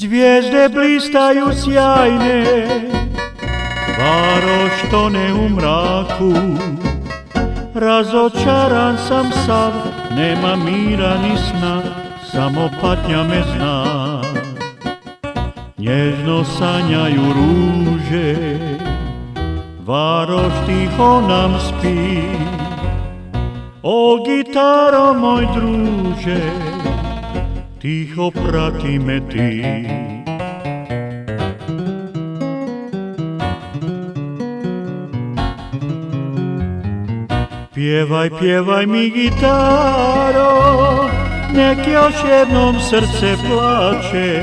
Zvijezde blistaju sjajne, Varoš tone u mraku. Razočaran sam sav, nema mira ni sna, samo patnja me zna. Nježno sanjaju ruže, Varoš tiho nam spi. O gitaro moj druže, tiho prati me ti. Pjevaj, pjevaj mi gitaro, nek još jednom srce plače,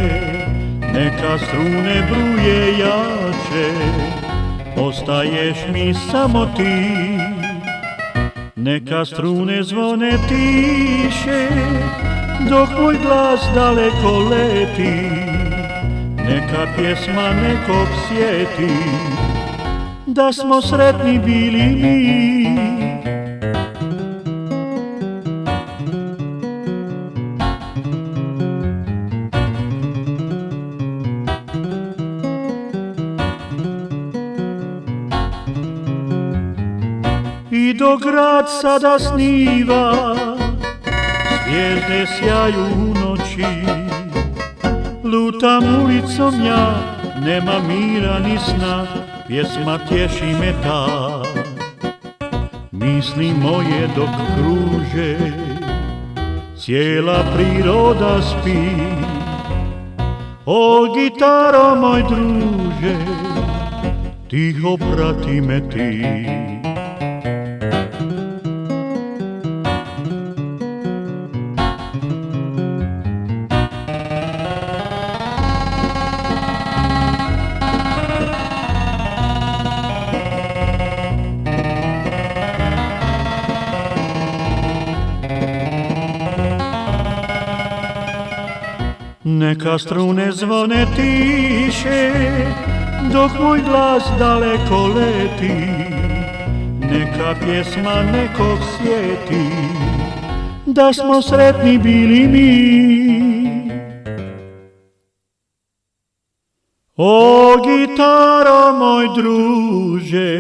neka strune bruje jače, ostaješ mi samo ti. Neka strune zvone tiše, dok moj glas daleko leti, neka pjesma nekog sjeti, da smo sretni bili mi. I dok grad sada sniva, zvijezde sjaju u noći, lutam ulicom ja, nema mira ni sna, pjesma tješi me ta. Misli moje dok kruže, cijela priroda spi. O gitaro moj druže, tiho prati me ti. Neka strune zvone tiše, dok moj glas daleko leti, neka pjesma nekog sjeti, da smo sretni bili mi. O gitaro moj druže,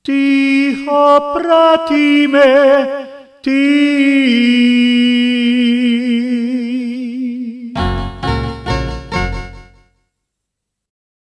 tiho prati me ti.